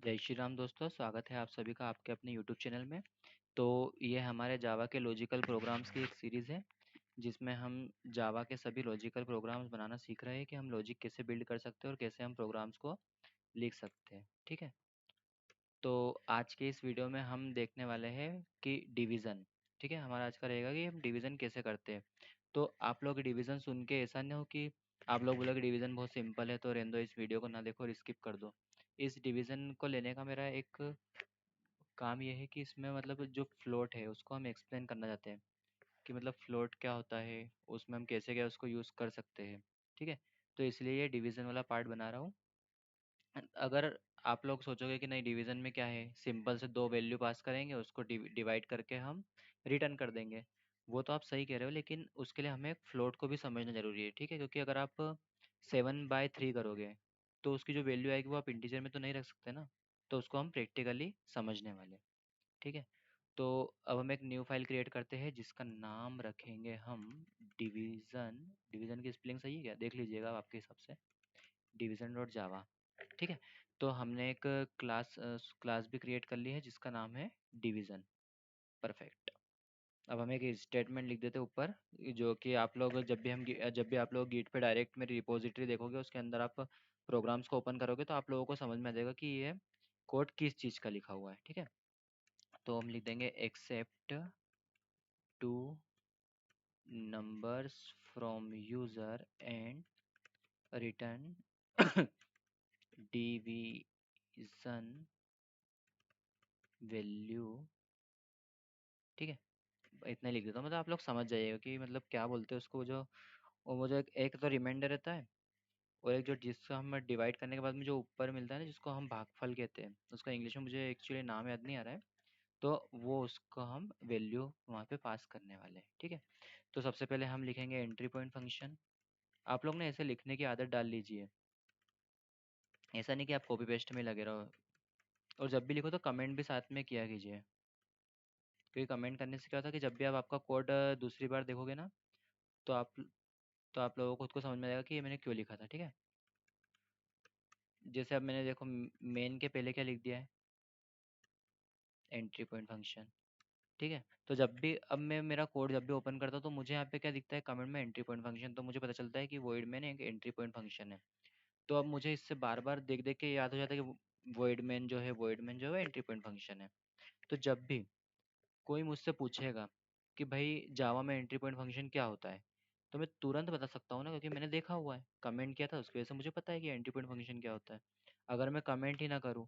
जय श्री राम दोस्तों, स्वागत है आप सभी का आपके अपने यूट्यूब चैनल में। तो ये हमारे जावा के लॉजिकल प्रोग्राम्स की एक सीरीज़ है जिसमें हम जावा के सभी लॉजिकल प्रोग्राम्स बनाना सीख रहे हैं कि हम लॉजिक कैसे बिल्ड कर सकते हैं और कैसे हम प्रोग्राम्स को लिख सकते हैं। ठीक है। तो आज के इस वीडियो में हम देखने वाले हैं कि डिवीज़न। ठीक है, हमारा आज का रहेगा कि हम डिवीज़न कैसे करते हैं। तो आप लोग डिवीज़न सुन के ऐसा नहीं हो कि आप लोग बोलो कि डिवीज़न बहुत सिंपल है तो रहने दो, इस वीडियो को ना देखो और स्किप कर दो। इस डिवीज़न को लेने का मेरा एक काम ये है कि इसमें मतलब जो फ्लोट है उसको हम एक्सप्लेन करना चाहते हैं कि मतलब फ्लोट क्या होता है, उसमें हम कैसे क्या उसको यूज़ कर सकते हैं। ठीक है, तो इसलिए ये डिवीज़न वाला पार्ट बना रहा हूँ। अगर आप लोग सोचोगे कि नहीं डिवीज़न में क्या है, सिंपल से दो वैल्यू पास करेंगे, उसको डिवाइड करके हम रिटर्न कर देंगे, वो तो आप सही कह रहे हो, लेकिन उसके लिए हमें फ्लोट को भी समझना ज़रूरी है। ठीक है, क्योंकि अगर आप 7/3 करोगे तो उसकी जो वैल्यू आएगी वो आप इंटीजर में तो नहीं रख सकते ना। तो उसको हम प्रैक्टिकली समझने वाले। ठीक है, तो अब हम एक न्यू फाइल क्रिएट करते हैं जिसका नाम रखेंगे हम डिवीज़न। डिवीज़न की स्पेलिंग सही है क्या, देख लीजिएगा आप आपके हिसाब से। डिवीज़न डॉट जावा। ठीक है, तो हमने एक क्लास भी क्रिएट कर ली है जिसका नाम है डिवीज़न। परफेक्ट। अब हम एक स्टेटमेंट लिख देते हैं ऊपर, जो कि आप लोग जब भी आप लोग गिट पे डायरेक्ट मेरी रिपोजिटरी देखोगे उसके अंदर आप प्रोग्राम्स को ओपन करोगे तो आप लोगों को समझ में आ जाएगा कि ये कोड किस चीज़ का लिखा हुआ है। ठीक है, तो हम लिख देंगे accept two numbers from user and return division value. ठीक है, इतना ही लिख देता हूँ, मतलब आप लोग समझ जाइएगा कि मतलब क्या बोलते हैं उसको। जो वो जो एक तो रिमाइंडर रहता है, और एक जो जिसको हम डिवाइड करने के बाद में जो ऊपर मिलता है ना, जिसको हम भागफल कहते हैं, उसका इंग्लिश में मुझे एक्चुअली नाम याद नहीं आ रहा है। तो वो उसको हम वैल्यू वहाँ पे पास करने वाले हैं। ठीक है, तो सबसे पहले हम लिखेंगे एंट्री पॉइंट फंक्शन। आप लोग ने ऐसे लिखने की आदत डाल लीजिए, ऐसा नहीं कि आप कॉपी पेस्ट में लगे रहो। और जब भी लिखो तो कमेंट भी साथ में किया कीजिए, क्योंकि कमेंट करने से क्या होता है कि जब भी आप आपका कोड दूसरी बार देखोगे ना, तो आप लोगों को खुद को समझ में आएगा कि ये मैंने क्यों लिखा था। ठीक है, जैसे अब मैंने देखो मेन के पहले क्या लिख दिया है, एंट्री पॉइंट फंक्शन। ठीक है, तो जब भी अब मैं मेरा कोड जब भी ओपन करता हूँ तो मुझे यहाँ पे क्या दिखता है, कमेंट में एंट्री पॉइंट फंक्शन, तो मुझे पता चलता है कि वॉइड मैन एक एंट्री पॉइंट फंक्शन है। तो अब मुझे इससे बार बार देख देख के याद हो जाता है कि वॉइड मैन जो है एंट्री पॉइंट फंक्शन है। तो जब भी कोई मुझसे पूछेगा कि भाई जावा में एंट्री पॉइंट फंक्शन क्या होता है, तो मैं तुरंत बता सकता हूँ ना, क्योंकि मैंने देखा हुआ है, कमेंट किया था, उसकी वजह से मुझे पता है कि एंट्री पॉइंट फंक्शन क्या होता है। अगर मैं कमेंट ही ना करूँ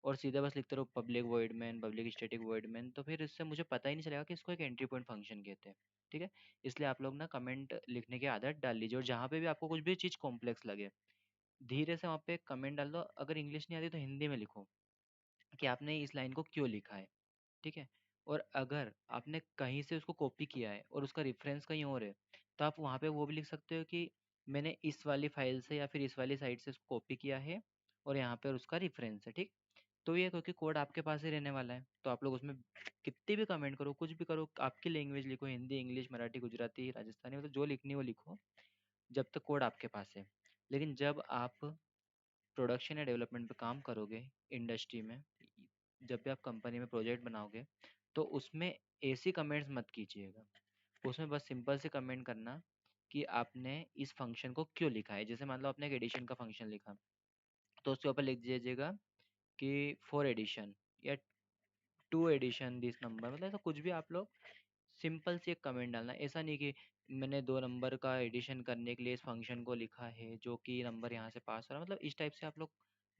और सीधे बस लिखते रहो public void main, public static void main, तो फिर इससे मुझे पता ही नहीं चलेगा कि इसको एक एंट्री पॉइंट फंक्शन कहते हैं। ठीक है, इसलिए आप लोग ना कमेंट लिखने की आदत डाल लीजिए, और जहाँ पे भी आपको कुछ भी चीज़ कॉम्प्लेक्स लगे धीरे से वहाँ पे कमेंट डाल दो। अगर इंग्लिश नहीं आती तो हिंदी में लिखो कि आपने इस लाइन को क्यों लिखा है। ठीक है, और अगर आपने कहीं से उसको कॉपी किया है और उसका रेफरेंस कहीं और है, तो आप वहाँ पे वो भी लिख सकते हो कि मैंने इस वाली फाइल से या फिर इस वाली साइट से उसको कॉपी किया है और यहाँ पे उसका रेफरेंस है। ठीक, तो ये क्योंकि कोड आपके पास ही रहने वाला है, तो आप लोग उसमें कितनी भी कमेंट करो, कुछ भी करो, आपकी लैंग्वेज लिखो, हिंदी, इंग्लिश, मराठी, गुजराती, राजस्थानी, मतलब जो लिखनी वो लिखो, जब तक कोड आपके पास है। लेकिन जब आप प्रोडक्शन या डेवलपमेंट पे काम करोगे इंडस्ट्री में, जब भी आप कंपनी में प्रोजेक्ट बनाओगे, तो उसमें ऐसी कमेंट्स मत कीजिएगा। उसमें बस सिंपल से कमेंट करना कि आपने इस फंक्शन को क्यों लिखा है। जैसे मान लो आपने एक एडिशन का फंक्शन लिखा, तो उसके ऊपर लिख दीजिएगा कि फॉर एडिशन या टू एडिशन दिस नंबर, मतलब ऐसा कुछ भी आप लोग सिंपल सी एक कमेंट डालना। ऐसा नहीं कि मैंने 2 नंबर का एडिशन करने के लिए इस फंक्शन को लिखा है जो कि नंबर यहाँ से पास हो रहा है, मतलब इस टाइप से आप लोग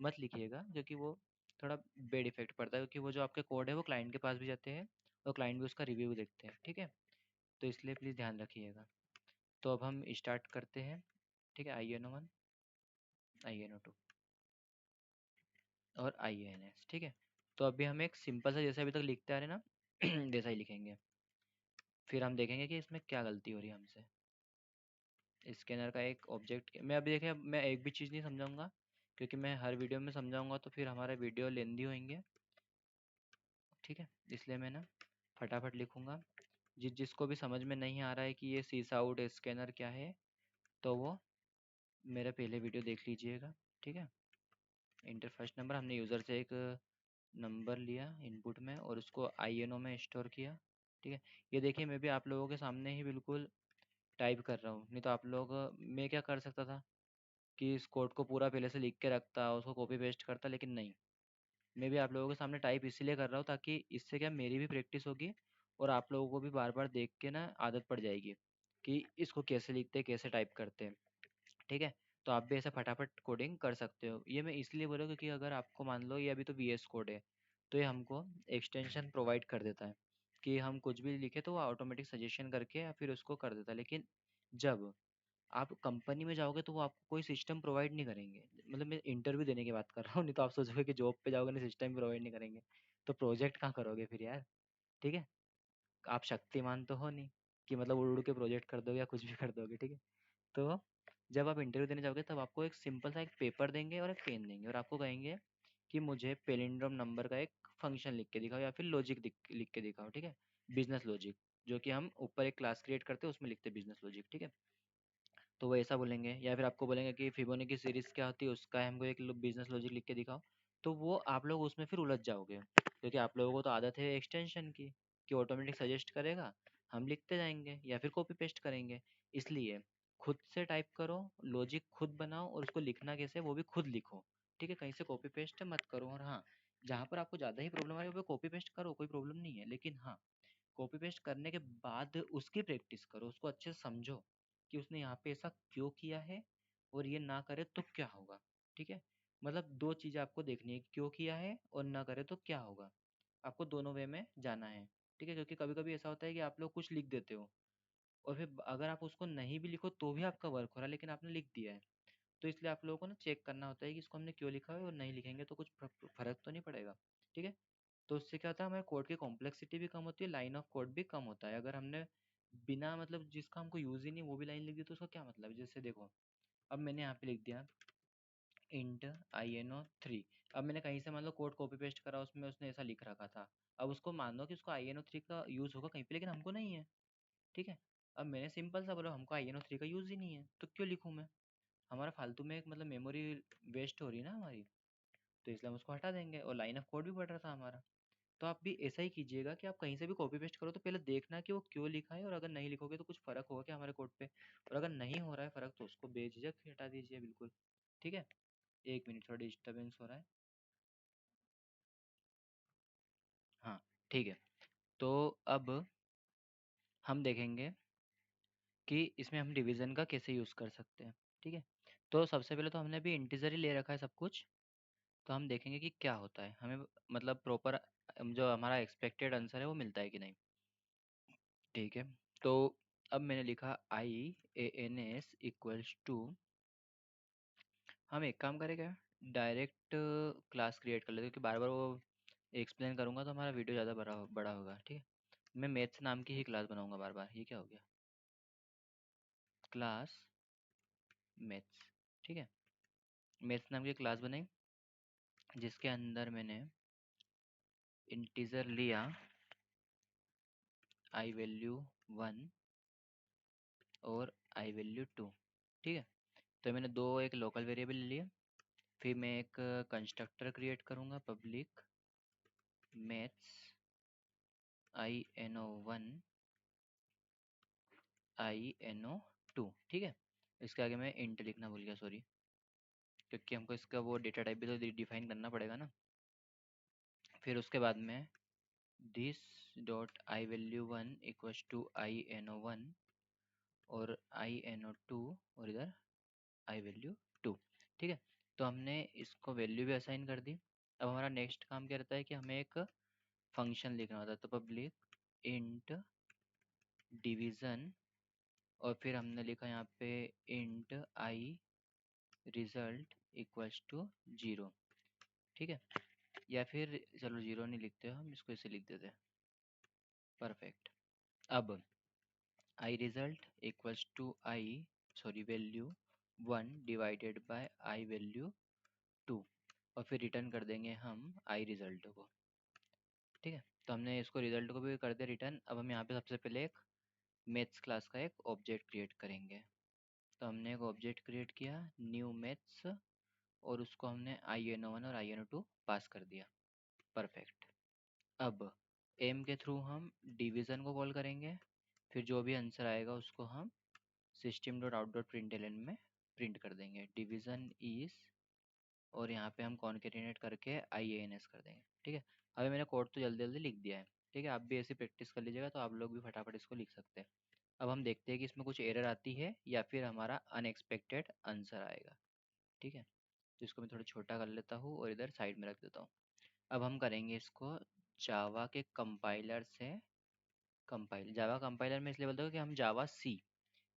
मत लिखिएगा, क्योंकि वो थोड़ा बेड इफेक्ट पड़ता है, क्योंकि वो जो आपके कोड है वो क्लाइंट के पास भी जाते हैं और क्लाइंट भी उसका रिव्यू देखते हैं। ठीक है, तो इसलिए प्लीज़ ध्यान रखिएगा। तो अब हम स्टार्ट करते हैं। ठीक है, INO1, INO2 और INS। ठीक है, तो अभी हम एक सिंपल सा जैसे अभी तक लिखते आ रहे हैं ना वैसा ही लिखेंगे। फिर हम देखेंगे कि इसमें क्या गलती हो रही है हमसे। स्कैनर का एक ऑब्जेक्ट, मैं अभी देखें, मैं एक भी चीज़ नहीं समझाऊंगा, क्योंकि मैं हर वीडियो में समझाऊंगा तो फिर हमारा वीडियो लेंदी होंगे। ठीक है, इसलिए मैं ना फटाफट लिखूंगा। जिसको भी समझ में नहीं आ रहा है कि ये सीस आउट स्कैनर क्या है, तो वो मेरा पहले वीडियो देख लीजिएगा। ठीक है, इंटर फर्स्ट नंबर हमने यूज़र से एक नंबर लिया इनपुट में और उसको INO में स्टोर किया। ठीक है, ये देखिए मैं भी आप लोगों के सामने ही बिल्कुल टाइप कर रहा हूँ, नहीं तो आप लोग मैं क्या कर सकता था कि इस कोड को पूरा पहले से लिख के रखता, उसको कॉपी पेस्ट करता, लेकिन नहीं, मैं भी आप लोगों के सामने टाइप इसलिए कर रहा हूँ ताकि इससे क्या मेरी भी प्रैक्टिस होगी और आप लोगों को भी बार बार देख के ना आदत पड़ जाएगी कि इसको कैसे लिखते हैं, कैसे टाइप करते हैं। ठीक है, तो आप भी ऐसा फटाफट कोडिंग कर सकते हो। ये मैं इसलिए बोल रहा हूँ क्योंकि अगर आपको मान लो ये अभी तो VS कोड है, तो ये हमको एक्सटेंशन प्रोवाइड कर देता है कि हम कुछ भी लिखे तो वो ऑटोमेटिक सजेशन करके या फिर उसको कर देता है। लेकिन जब आप कंपनी में जाओगे तो वो आपको कोई सिस्टम प्रोवाइड नहीं करेंगे। मतलब मैं इंटरव्यू देने की बात कर रहा हूँ, नहीं तो आप सोचोगे कि जॉब पे जाओगे ना सिस्टम प्रोवाइड नहीं करेंगे, तो प्रोजेक्ट कहाँ करोगे फिर यार। ठीक है, आप शक्तिमान तो हो नहीं कि मतलब उड़ उड़ के प्रोजेक्ट कर दोगे या कुछ भी कर दोगे। ठीक है, तो जब आप इंटरव्यू देने जाओगे तब आपको एक सिंपल सा एक पेपर देंगे और एक पेन देंगे और आपको कहेंगे कि मुझे पेलिंड्रोम नंबर का एक फंक्शन लिख के दिखाओ या फिर लॉजिक लिख के दिखाओ। ठीक है, बिजनेस लॉजिक, जो कि हम ऊपर एक क्लास क्रिएट करते हैं उसमें लिखते हैं बिजनेस लॉजिक। ठीक है, तो वो ऐसा बोलेंगे या फिर आपको बोलेंगे कि फिबोनाची सीरीज क्या होती है उसका हमको एक बिजनेस लॉजिक लिख के दिखाओ। तो वो आप लोग उसमें फिर उलझ जाओगे क्योंकि आप लोगों को तो आदत है एक्सटेंशन की कि ऑटोमेटिक सजेस्ट करेगा, हम लिखते जाएंगे या फिर कॉपी पेस्ट करेंगे। इसलिए खुद से टाइप करो, लॉजिक खुद बनाओ और उसको लिखना कैसे वो भी खुद लिखो। ठीक है, कहीं से कॉपी पेस्ट मत करो। और हाँ, जहाँ पर आपको ज़्यादा ही प्रॉब्लम आ रही है वो कॉपी पेस्ट करो, कोई प्रॉब्लम नहीं है, लेकिन हाँ, कॉपी पेस्ट करने के बाद उसकी प्रैक्टिस करो, उसको अच्छे से समझो कि उसने यहाँ पे ऐसा क्यों किया है और ये ना करे तो क्या होगा। ठीक है, मतलब दो चीज़ें आपको देखनी है, क्यों किया है और ना करे तो क्या होगा। आपको दोनों वे में जाना है। ठीक है, क्योंकि कभी कभी ऐसा होता है कि आप लोग कुछ लिख देते हो और फिर अगर आप उसको नहीं भी लिखो तो भी आपका वर्क हो रहा है, लेकिन आपने लिख दिया है। तो इसलिए आप लोगों को ना चेक करना होता है कि इसको हमने क्यों लिखा है, और नहीं लिखेंगे तो कुछ फर्क तो नहीं पड़ेगा। ठीक है, तो उससे क्या होता है हमारे कोड की कॉम्प्लेक्सिटी भी कम होती है, लाइन ऑफ कोड भी कम होता है। अगर हमने बिना मतलब जिसका हमको यूज़ ही नहीं वो भी लाइन लिख दी तो उसका क्या मतलब है। जैसे देखो, अब मैंने यहाँ पे लिख दिया इंट INO3। अब मैंने कहीं से मान लो कोड कॉपी पेस्ट करा, उसमें उसने ऐसा लिख रखा था। अब उसको मान लो कि उसको INO3 का यूज़ होगा कहीं पे, लेकिन हमको नहीं है। ठीक है, अब मैंने सिंपल सा बोला हमको INO3 का यूज़ ही नहीं है तो क्यों लिखूँ मैं, हमारा फालतू में एक मतलब मेमोरी वेस्ट हो रही है ना हमारी। तो इसलिए हम उसको हटा देंगे और लाइन ऑफ कोड भी बढ़ रहा था हमारा। तो आप भी ऐसा ही कीजिएगा कि आप कहीं से भी कॉपी पेस्ट करो तो पहले देखना कि वो क्यों लिखा है, और अगर नहीं लिखोगे तो कुछ फ़र्क होगा क्या हमारे कोड पे, और अगर नहीं हो रहा है फ़र्क तो उसको बेझिझक ही हटा दीजिए बिल्कुल। ठीक है, 1 मिनट, थोड़ा डिस्टर्बेंस हो रहा है। हाँ, ठीक है, तो अब हम देखेंगे कि इसमें हम डिवीज़न का कैसे यूज़ कर सकते हैं। ठीक है, तो सबसे पहले तो हमने अभी इंटीजर ही ले रखा है सब कुछ, तो हम देखेंगे कि क्या होता है हमें, मतलब प्रॉपर जो हमारा एक्सपेक्टेड आंसर है वो मिलता है कि नहीं। ठीक है, तो अब मैंने लिखा IANS इक्वल्स टू, हम एक काम करेंगे, डायरेक्ट क्लास क्रिएट कर लेते हैं, क्योंकि बार बार वो एक्सप्लेन करूँगा तो हमारा वीडियो ज़्यादा बड़ा बड़ा होगा। ठीक है, मैं मैथ्स नाम की ही क्लास बनाऊँगा बार बार, ये क्या हो गया, क्लास मैथ्स। ठीक है, मैथ्स नाम की क्लास बनाई जिसके अंदर मैंने इंटीजर लिया I वैल्यू 1 और I वैल्यू 2। ठीक है, तो मैंने दो एक लोकल वेरिएबल ले लिए, फिर मैं एक कंस्ट्रक्टर क्रिएट करूँगा पब्लिक मैथ्स INO1 INO2। ठीक है, इसके आगे मैं इंट लिखना भूल गया, सॉरी, क्योंकि हमको इसका वो डेटा टाइप भी तो डिफाइन करना पड़ेगा ना। फिर उसके बाद में this dot I value 1 equals to INO1 और INO2 और इधर I वैल्यू 2। ठीक है, तो हमने इसको वैल्यू भी असाइन कर दी। अब हमारा नेक्स्ट काम क्या रहता है कि हमें एक फंक्शन लिखना होता है, तो पब्लिक इंट डिवीज़न, और फिर हमने लिखा यहाँ पे int I result equals to 0। ठीक है, या फिर चलो 0 नहीं लिखते, हम इसको ऐसे लिख देते हैं, परफेक्ट। अब I result equals to value 1 divided by I value 2, और फिर रिटर्न कर देंगे हम I रिजल्ट को। ठीक है, तो हमने इसको रिजल्ट को भी कर दिया रिटर्न। अब हम यहाँ पे सबसे पहले एक मैथ्स क्लास का एक ऑब्जेक्ट क्रिएट करेंगे। तो हमने एक ऑब्जेक्ट क्रिएट किया न्यू मैथ्स और उसको हमने INO1 और INO2 पास कर दिया। परफेक्ट। अब एम के थ्रू हम डिवीज़न को कॉल करेंगे, फिर जो भी आंसर आएगा उसको हम system dot out dot println में प्रिंट कर देंगे। डिवीज़न इज, और यहाँ पे हम कॉन्केटिनेट करके IANS कर देंगे। ठीक है, अभी मैंने कोड तो जल्दी जल्दी लिख दिया है। ठीक है, आप भी ऐसी प्रैक्टिस कर लीजिएगा तो आप लोग भी फटाफट इसको लिख सकते हैं। अब हम देखते हैं कि इसमें कुछ एरर आती है या फिर हमारा अनएक्सपेक्टेड आंसर आएगा। ठीक है, तो इसको मैं थोड़ा छोटा कर लेता हूँ और इधर साइड में रख देता हूँ। अब हम करेंगे इसको जावा के कंपाइलर से कंपाइल। जावा कंपाइलर में इसलिए बोलता हूँ कि हम जावा सी,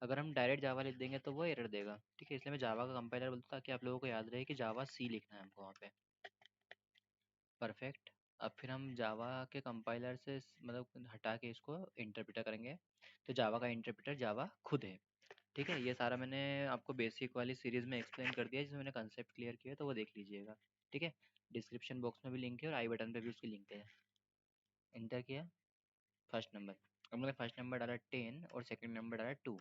अगर हम डायरेक्ट जावा लिख देंगे तो वो एरर देगा। ठीक है, इसलिए मैं जावा का कंपाइलर बोलता हूँ ताकि आप लोगों को याद रहे कि जावा सी लिखना है हमको वहाँ पे। परफेक्ट। अब फिर हम जावा के कंपाइलर से मतलब हटा के इसको इंटरप्रेटर करेंगे। तो जावा का इंटरप्रेटर जावा खुद है। ठीक है, ये सारा मैंने आपको बेसिक वाली सीरीज़ में एक्सप्लेन कर दिया है, जिसमें मैंने कंसेप्ट क्लियर किया है, तो वो देख लीजिएगा। ठीक है, डिस्क्रिप्शन बॉक्स में भी लिंक है और आई बटन पे भी उसकी लिंक है। इंटर किया फर्स्ट नंबर। अब मैंने फर्स्ट नंबर डाला 10 और सेकंड नंबर डाला 2।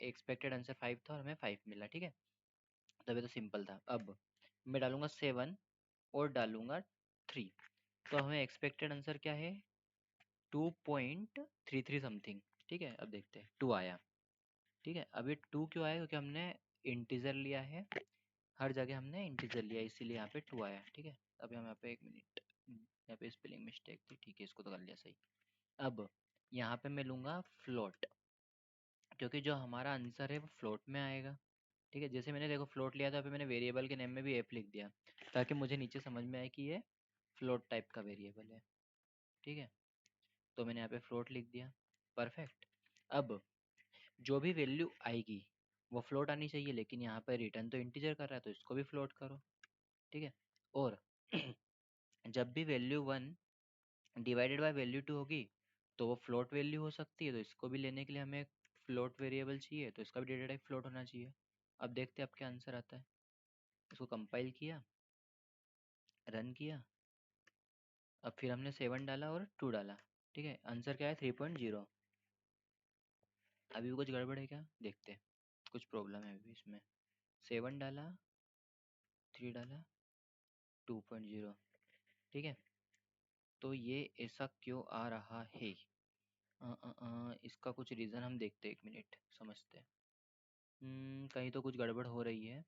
एक्सपेक्टेड आंसर 5 था और हमें 5 मिला। ठीक है, तभी तो सिंपल था। अब मैं डालूंगा 7 और डालूंगा 3, तो हमें एक्सपेक्टेड आंसर क्या है? 2.33 समथिंग। ठीक है, अब देखते हैं 2 आया। ठीक है, अब ये 2 क्यों आया? क्योंकि हमने इंटीजर लिया है, हर जगह हमने इंटीजर लिया, इसीलिए यहाँ पे 2 आया। ठीक है, अब हम यहाँ पे 1 मिनट, यहाँ पे स्पेलिंग मिस्टेक थी। ठीक है, इसको तो कर लिया सही। अब यहाँ पे मैं लूँगा फ्लोट, क्योंकि जो हमारा आंसर है वो फ्लोट में आएगा। ठीक है, जैसे मैंने देखो फ्लोट लिया था, अभी मैंने वेरिएबल के नेम में भी एफ लिख दिया ताकि मुझे नीचे समझ में आए कि ये फ्लोट टाइप का वेरिएबल है। ठीक है, तो मैंने यहाँ पे फ्लोट लिख दिया। परफेक्ट। अब जो भी वैल्यू आएगी वो फ्लोट आनी चाहिए, लेकिन यहाँ पर रिटर्न तो इंटीजर कर रहा है तो इसको भी फ्लोट करो। ठीक है, और जब भी वैल्यू 1 डिवाइडेड बाय वैल्यू 2 होगी तो वो फ्लोट वैल्यू हो सकती है, तो इसको भी लेने के लिए हमें फ्लोट वेरिएबल चाहिए, तो इसका भी डेटा टाइप फ्लोट होना चाहिए। अब देखते हैं अब क्या आंसर आता है। इसको कंपाइल किया, रन किया, अब फिर हमने 7 डाला और 2 डाला। ठीक है, आंसर क्या है? 3.0। अभी भी कुछ गड़बड़ है क्या? देखते हैं, कुछ प्रॉब्लम है अभी इसमें। 7 डाला, 3 डाला, 2.0। ठीक है, तो ये ऐसा क्यों आ रहा है? इसका कुछ रीज़न हम देखते हैं, 1 मिनट समझते हैं। कहीं तो कुछ गड़बड़ हो रही है।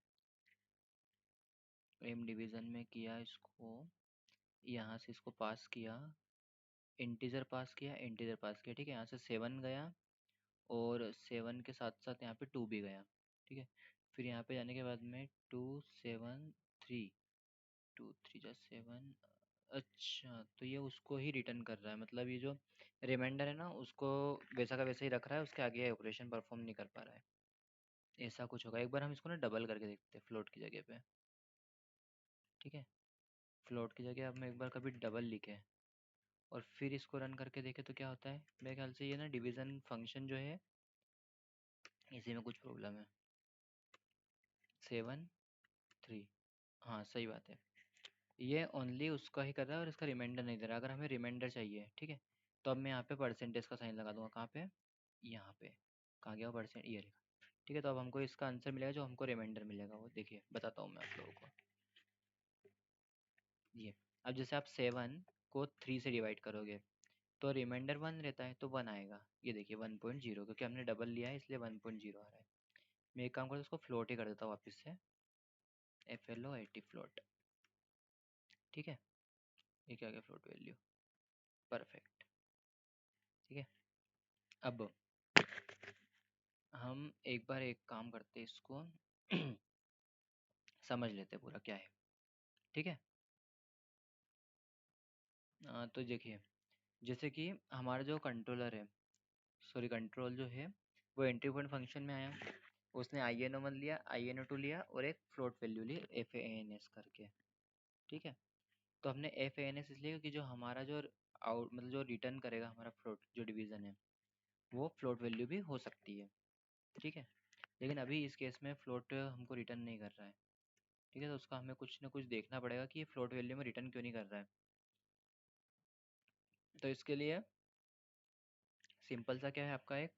एम डिवीज़न में किया इसको, यहाँ से इसको पास किया, इंटीजर पास किया, इंटीजर पास किया। ठीक है, यहाँ से 7 गया और 7 के साथ साथ यहाँ पे 2 भी गया। ठीक है, फिर यहाँ पे जाने के बाद में 2 7 3, 2 3 जा 7। अच्छा, तो ये उसको ही रिटर्न कर रहा है, मतलब ये जो रिमाइंडर है ना उसको वैसा का वैसा ही रख रहा है, उसके आगे ऑपरेशन परफॉर्म नहीं कर पा रहा है। ऐसा कुछ होगा। एक बार हम इसको ना डबल करके देखते हैं फ्लोट की जगह पे। ठीक है, फ्लोट की जगह अब मैं एक बार कभी डबल लिखे और फिर इसको रन करके देखे तो क्या होता है। मेरे ख्याल से ये ना डिवीज़न फंक्शन जो है इसी में कुछ प्रॉब्लम है। 7 3, हाँ सही बात है, ये ओनली उसका ही कर रहा है और इसका रिमाइंडर नहीं दे रहा। अगर हमें रिमाइंडर चाहिए, ठीक है, तो अब मैं यहाँ पे परसेंटेज का साइन लगा दूंगा। कहाँ पे? यहाँ पे। कहाँ गया वो परसेंट? ये रहा। ठीक है, तो अब हमको इसका आंसर मिलेगा जो हमको रिमाइंडर मिलेगा। वो देखिए बताता हूँ मैं आप लोगों को। ये अब जैसे आप 7 को 3 से डिवाइड करोगे तो रिमाइंडर 1 रहता है, तो 1 आएगा। ये देखिए 1.0, क्योंकि हमने डबल लिया है इसलिए 1.0 आ रहा है। मैं एक काम करता हूँ, उसको फ्लोट ही कर देता हूँ वापस से, FLOAT फ्लोट। ठीक है, ये क्या गया फ्लोट वैल्यू। परफेक्ट। ठीक है, अब हम एक बार एक काम करते हैं, इसको समझ लेते हैं पूरा क्या है। ठीक है, तो देखिए जैसे कि हमारा जो कंट्रोलर है, सॉरी कंट्रोल जो है वो एंट्री पॉइंट फंक्शन में आया, उसने INO1 लिया, INO2 लिया और एक फ्लोट वैल्यू ली FANS करके। ठीक है, तो हमने FANS इसलिए क्योंकि जो हमारा जो आउट मतलब जो रिटर्न करेगा हमारा फ्लोट जो डिवीज़न है वो फ्लोट वैल्यू भी हो सकती है। ठीक है, लेकिन अभी इस केस में फ्लोट हमको रिटर्न नहीं कर रहा है। ठीक है, तो उसका हमें कुछ ना कुछ देखना पड़ेगा कि ये फ्लोट वैल्यू में रिटर्न क्यों नहीं कर रहा है। तो इसके लिए सिंपल सा क्या है आपका, एक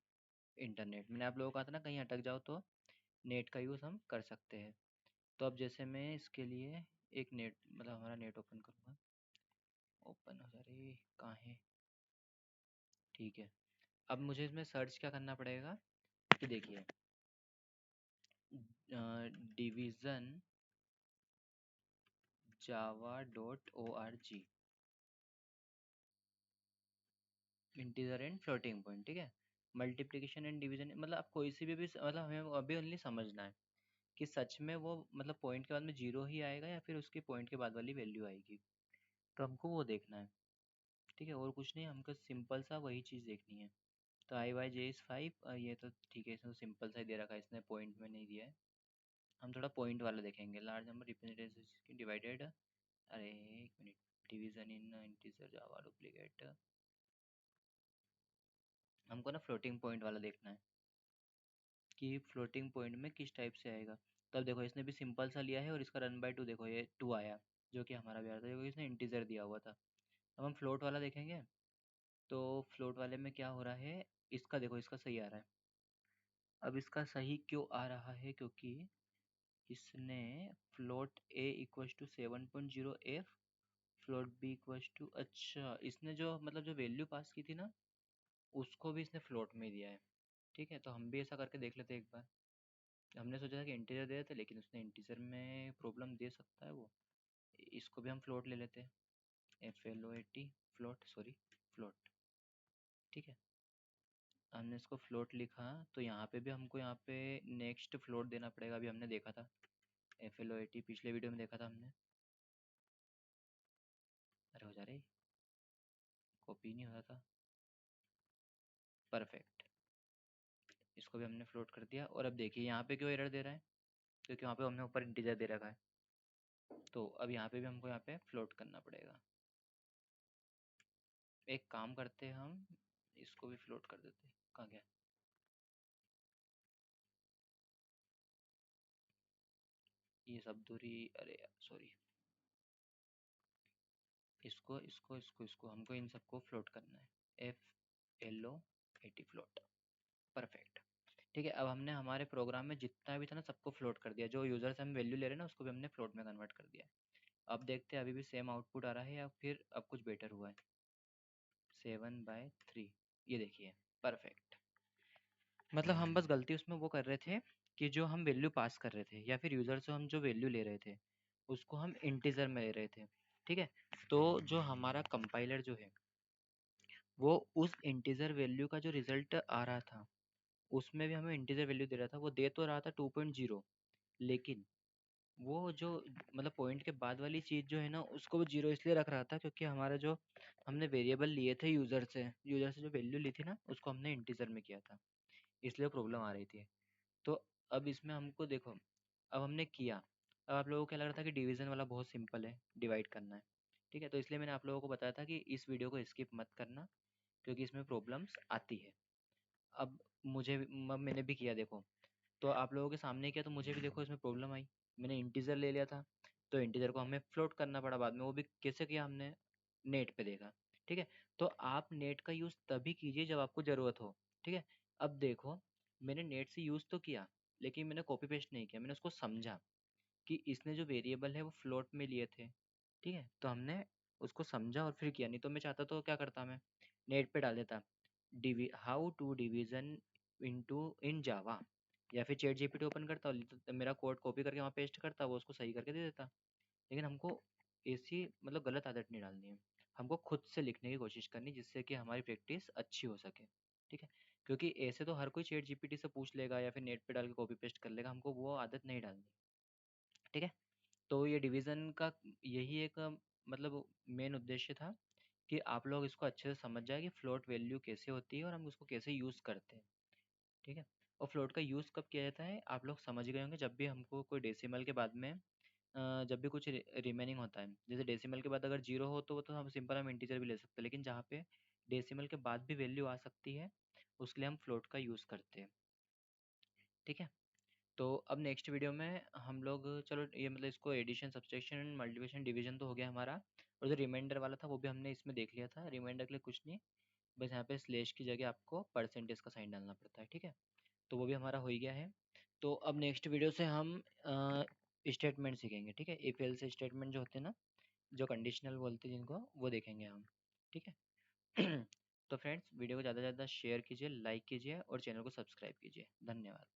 इंटरनेट। मैंने आप लोगों को कहा था ना कहीं अटक जाओ तो नेट का यूज़ हम कर सकते हैं। तो अब जैसे मैं इसके लिए एक नेट मतलब हमारा नेट ओपन करूँगा, ओपन हो जा रही कहाँ है, ठीक है। अब मुझे इसमें सर्च क्या करना पड़ेगा कि देखिए division java.org, integer and floating point, ठीक है। मल्टीप्लिकेशन एंड डिवीजन मतलब आप कोई सी भी मतलब हमें अभी ओनली समझना है कि सच में वो मतलब पॉइंट के बाद में जीरो ही आएगा या फिर उसके पॉइंट के बाद वाली वैल्यू आएगी, तो हमको वो देखना है, ठीक है। और कुछ नहीं, हमको सिंपल सा वही चीज़ देखनी है। तो आई वाई जे इज़ 5, ये तो ठीक है, इसमें तो सिंपल सा ही दे रखा है, इसने पॉइंट में नहीं दिया है। हम थोड़ा पॉइंट वाला देखेंगे, लार्ज नंबर रिप्रेजेंटेशन डिवाइडेड, अरे एक minute, division in integer Java duplicate, हमको ना फ्लोटिंग पॉइंट वाला देखना है कि फ्लोटिंग पॉइंट में किस टाइप से आएगा। तब देखो इसने भी सिंपल सा लिया है और इसका रन बाय टू देखो ये 2 आया, जो कि हमारा भी आ रहा था, क्योंकि इसने इंटीजर दिया हुआ था। अब हम फ्लोट वाला देखेंगे, तो फ्लोट वाले में क्या हो रहा है, इसका देखो इसका सही आ रहा है। अब इसका सही क्यों आ रहा है, क्योंकि इसने float A equals to 7.0 F, float B equals to, अच्छा इसने जो मतलब जो वैल्यू पास की थी ना, उसको भी इसने फ्लोट में दिया है, ठीक है। तो हम भी ऐसा करके देख लेते हैं एक बार। हमने सोचा था कि इंटीजर दे देते, लेकिन उसने इंटीजर में प्रॉब्लम दे सकता है वो, इसको भी हम फ्लोट ले लेते हैं, FLOAT, फ्लोट, सॉरी फ्लोट, ठीक है। हमने इसको फ्लोट लिखा, तो यहाँ पे भी हमको यहाँ पे नेक्स्ट फ्लोट देना पड़ेगा, अभी हमने देखा था FLOAT, पिछले वीडियो में देखा था हमने। अरे हो जा रही, कॉपी नहीं हो रहा था, परफेक्ट। इसको भी हमने फ्लोट कर दिया, और अब देखिए यहाँ पे क्यों एरर दे रहा है, क्योंकि वहाँ पे हमने ऊपर इंटीजर दे रखा है। तो अब यहाँ पे भी हमको यहाँ पे फ्लोट करना पड़ेगा। एक काम करते हैं, हम इसको भी फ्लोट कर देते हैं, कहाँ गया, ये सब दूरी, अरे सॉरी, इसको इसको इसको इसको हमको इन सबको फ्लोट करना है, FLOAT फ्लोट, परफेक्ट, ठीक है। अब हमने हमारे प्रोग्राम में जितना भी था ना सबको फ्लोट कर दिया, जो यूज़र से हम वैल्यू ले रहे हैं ना उसको भी हमने फ्लोट में कन्वर्ट कर दिया। अब देखते हैं अभी भी सेम आउटपुट आ रहा है या फिर अब कुछ बेटर हुआ है। 7/3, ये देखिए, परफेक्ट। मतलब हम बस गलती उसमें वो कर रहे थे कि जो हम वैल्यू पास कर रहे थे या फिर यूज़र से हम जो वैल्यू ले रहे थे उसको हम इंटीजर में ले रहे थे, ठीक है। तो जो हमारा कंपाइलर जो है वो उस इंटीजर वैल्यू का जो रिजल्ट आ रहा था उसमें भी हमें इंटीजर वैल्यू दे रहा था, वो दे तो रहा था 2.0, लेकिन वो जो मतलब पॉइंट के बाद वाली चीज़ जो है ना उसको वो जीरो इसलिए रख रहा था क्योंकि हमारा जो हमने वेरिएबल लिए थे यूज़र से जो वैल्यू ली थी ना उसको हमने इंटीजर में किया था, इसलिए प्रॉब्लम आ रही थी। तो अब इसमें हमको देखो, अब हमने किया, अब आप लोगों को क्या लग रहा था कि डिवीज़न वाला बहुत सिंपल है, डिवाइड करना है, ठीक है। तो इसलिए मैंने आप लोगों को बताया था कि इस वीडियो को स्किप मत करना, क्योंकि इसमें प्रॉब्लम्स आती है। अब मैंने भी किया देखो, तो आप लोगों के सामने किया तो मुझे भी देखो इसमें प्रॉब्लम आई। मैंने इंटीजर ले लिया था, तो इंटीजर को हमें फ्लोट करना पड़ा बाद में, वो भी कैसे किया हमने, नेट पे देखा, ठीक है। तो आप नेट का यूज़ तभी कीजिए जब आपको ज़रूरत हो, ठीक है। अब देखो मैंने नेट से यूज़ तो किया, लेकिन मैंने कॉपी पेस्ट नहीं किया, मैंने उसको समझा कि इसने जो वेरिएबल है वो फ्लोट में लिए थे, ठीक है। तो हमने उसको समझा और फिर किया, नहीं तो मैं चाहता तो क्या करता, मैं नेट पे डाल देता डिवी how to division into in Java, या फिर चैट जीपीटी ओपन करता और तो मेरा कोड कॉपी करके वहाँ पेस्ट करता, वो उसको सही करके दे देता। लेकिन हमको ऐसी मतलब गलत आदत नहीं डालनी है, हमको खुद से लिखने की कोशिश करनी, जिससे कि हमारी प्रैक्टिस अच्छी हो सके, ठीक है। क्योंकि ऐसे तो हर कोई चैट जीपीटी से पूछ लेगा या फिर नेट पे डाल के कॉपी पेस्ट कर लेगा, हमको वो आदत नहीं डालनी, ठीक है। तो ये डिवीज़न का यही एक मतलब मेन उद्देश्य था कि आप लोग इसको अच्छे से समझ जाए कि फ्लोट वैल्यू कैसे होती है और हम उसको कैसे यूज़ करते हैं, ठीक है। और फ्लोट का यूज़ कब किया जाता है आप लोग समझ गए होंगे, जब भी हमको कोई डेसिमल के बाद में जब भी कुछ रिमेनिंग होता है, जैसे डेसिमल के बाद अगर जीरो हो तो वो तो हम सिंपल हम इंटीजर भी ले सकते हैं, लेकिन जहाँ पे डेसिमल के बाद भी वैल्यू आ सकती है उसके लिए हम फ्लोट का यूज़ करते हैं, ठीक है। तो अब नेक्स्ट वीडियो में हम लोग, चलो ये मतलब इसको एडिशन सब्सट्रैक्शन मल्टीप्लिकेशन डिवीजन तो हो गया हमारा, और जो रिमाइंडर वाला था वो भी हमने इसमें देख लिया था। रिमाइंडर के लिए कुछ नहीं, बस यहाँ पे स्लेश की जगह आपको परसेंटेज का साइन डालना पड़ता है, ठीक है। तो वो भी हमारा हो ही गया है। तो अब नेक्स्ट वीडियो से हम स्टेटमेंट सीखेंगे, ठीक है। इफ एल्स स्टेटमेंट जो होते हैं ना, जो कंडीशनल बोलते हैं जिनको, वो देखेंगे हम, ठीक है। तो फ्रेंड्स, वीडियो को ज़्यादा से ज़्यादा शेयर कीजिए, लाइक कीजिए और चैनल को सब्सक्राइब कीजिए। धन्यवाद।